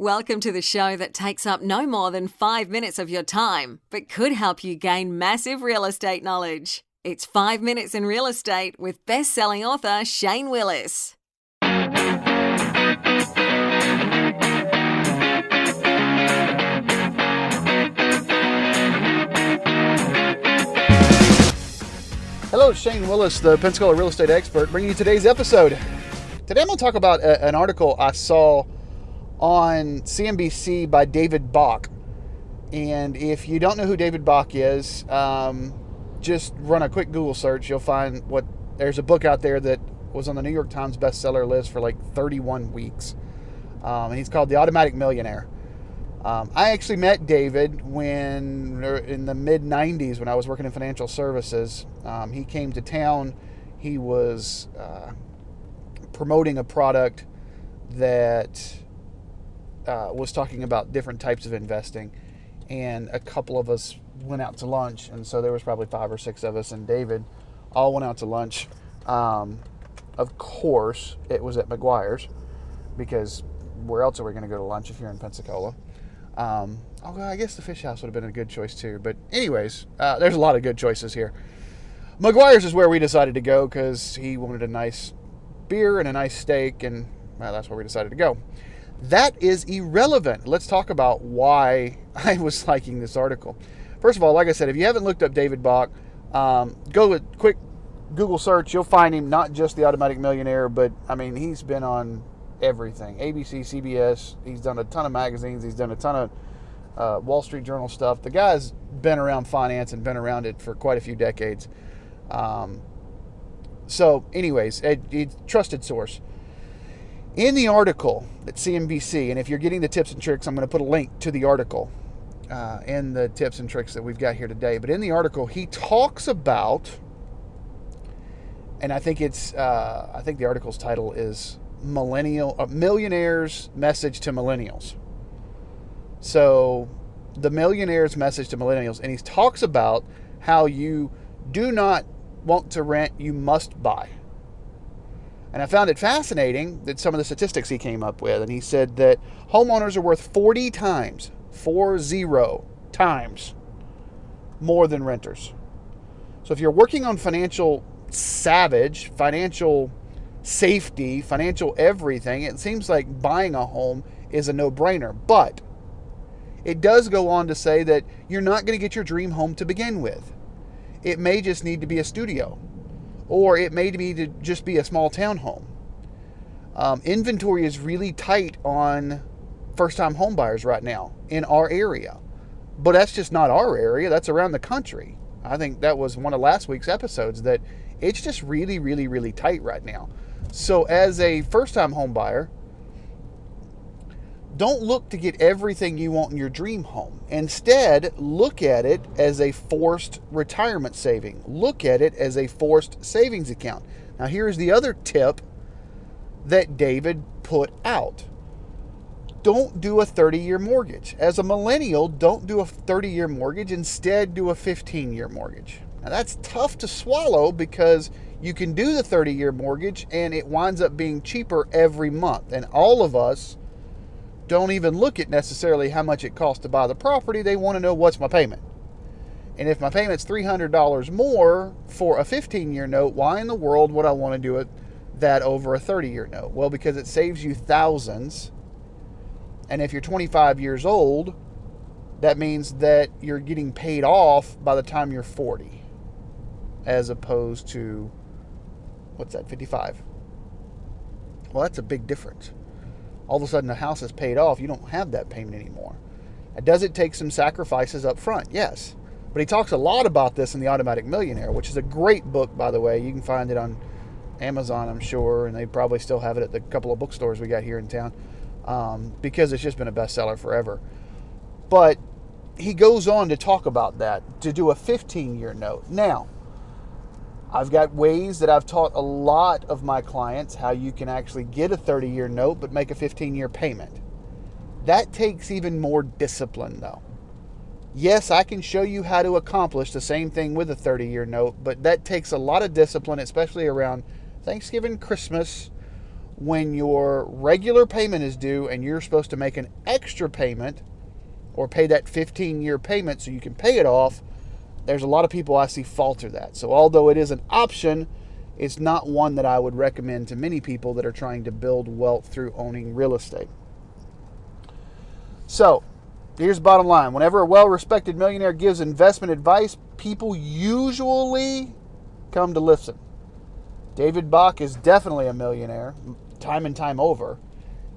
Welcome to the show that takes up no more than 5 minutes of your time, but could help you gain massive real estate knowledge. It's 5 Minutes in Real Estate with best-selling author Shane Willis. Hello, Shane Willis, the Pensacola real estate expert, bringing you today's episode. Today I'm going to talk about an article I saw on CNBC by David Bach. And if you don't know who David Bach is, just run a quick Google search. You'll find there's a book out there that was on the New York Times bestseller list for like 31 weeks. And he's called The Automatic Millionaire. I actually met David in the mid-90s when I was working in financial services. He came to town. He was promoting a product that was talking about different types of investing. And a couple of us went out to lunch. And so there was probably 5 or 6 of us and David all went out to lunch. Of course, it was at McGuire's, because where else are we going to go to lunch if you're in Pensacola? I guess the Fish House would have been a good choice too. But anyways, there's a lot of good choices here. McGuire's is where we decided to go because he wanted a nice beer and a nice steak, and that's where we decided to go. That is irrelevant. Let's talk about why I was liking this article. First of all, like I said, if you haven't looked up David Bach, go with a quick Google search. You'll find him, not just The Automatic Millionaire, but I mean, he's been on everything. ABC, CBS. He's done a ton of magazines. He's done a ton of Wall Street Journal stuff. The guy's been around finance and been around it for quite a few decades. So anyways, a trusted source. In the article at CNBC, and if you're getting the tips and tricks, I'm going to put a link to the article and the tips and tricks that we've got here today. But in the article, he talks about, and I think the article's title is Millionaire's Message to Millennials. So the Millionaire's Message to Millennials, and he talks about how you do not want to rent, you must buy. And I found it fascinating that some of the statistics he came up with, and he said that homeowners are worth 40 times more than renters. So if you're working on financial safety, financial everything, it seems like buying a home is a no-brainer. But it does go on to say that you're not going to get your dream home to begin with. It may just need to be a studio, or it may need to just be a small townhome. Inventory is really tight on first-time home buyers right now in our area. But that's just not our area. That's around the country. I think that was one of last week's episodes, that it's just really, really, really tight right now. So as a first-time home buyer, don't look to get everything you want in your dream home. Instead, look at it as a forced retirement saving. Look at it as a forced savings account. Now, here's the other tip that David put out. Don't do a 30-year mortgage. As a millennial, don't do a 30-year mortgage. Instead, do a 15-year mortgage. Now, that's tough to swallow because you can do the 30-year mortgage and it winds up being cheaper every month. And all of us don't even look at necessarily how much it costs to buy the property. They want to know, what's my payment? And if my payment's $300 more for a 15-year note, why in the world would I want to do that over a 30-year note? Well, because it saves you thousands. And if you're 25 years old, that means that you're getting paid off by the time you're 40, as opposed to, 55? Well, that's a big difference. All of a sudden the house is paid off. You don't have that payment anymore. Does it take some sacrifices up front? Yes. But he talks a lot about this in The Automatic Millionaire, which is a great book, by the way. You can find it on Amazon, I'm sure, and they probably still have it at the couple of bookstores we got here in town, because it's just been a bestseller forever. But he goes on to talk about that, to do a 15-year note. Now, I've got ways that I've taught a lot of my clients how you can actually get a 30-year note but make a 15-year payment. That takes even more discipline, though. Yes, I can show you how to accomplish the same thing with a 30-year note, but that takes a lot of discipline, especially around Thanksgiving, Christmas, when your regular payment is due and you're supposed to make an extra payment or pay that 15-year payment so you can pay it off, there's a lot of people I see falter that. So although it is an option, it's not one that I would recommend to many people that are trying to build wealth through owning real estate. So here's the bottom line. Whenever a well-respected millionaire gives investment advice, people usually come to listen. David Bach is definitely a millionaire, time and time over.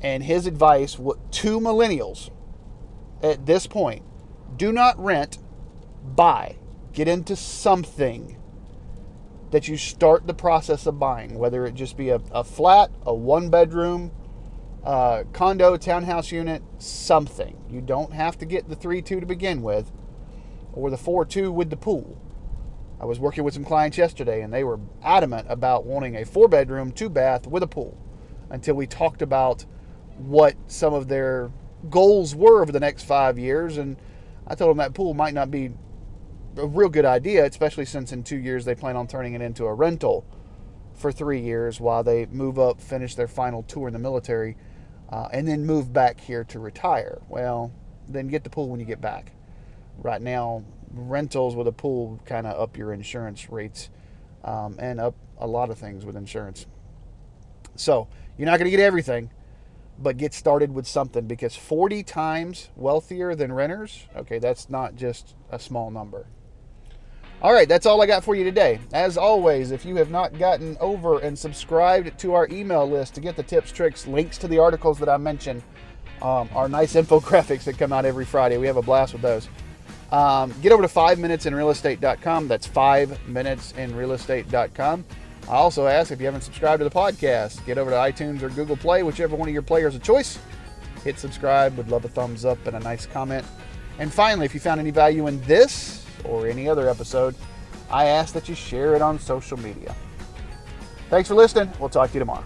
And his advice to millennials at this point: do not rent, buy. Get into something that you start the process of buying, whether it just be a flat, a one-bedroom, condo, townhouse unit, something. You don't have to get the 3-2 to begin with, or the 4-2 with the pool. I was working with some clients yesterday, and they were adamant about wanting a 4-bedroom, 2-bath with a pool, until we talked about what some of their goals were over the next 5 years. And I told them that pool might not be a real good idea, especially since in 2 years they plan on turning it into a rental for 3 years while they move up, finish their final tour in the military, and then move back here to retire. Well, then get the pool when you get back. Right now, rentals with a pool kind of up your insurance rates, and up a lot of things with insurance. So you're not going to get everything, but get started with something, because 40 times wealthier than renters, okay, that's not just a small number. All right, that's all I got for you today. As always, if you have not gotten over and subscribed to our email list to get the tips, tricks, links to the articles that I mentioned, our nice infographics that come out every Friday, we have a blast with those. Get over to 5minutesinrealestate.com. That's 5minutesinrealestate.com. I also ask, if you haven't subscribed to the podcast, get over to iTunes or Google Play, whichever one of your players of choice. Hit subscribe. Would love a thumbs up and a nice comment. And finally, if you found any value in this or any other episode, I ask that you share it on social media. Thanks for listening. We'll talk to you tomorrow.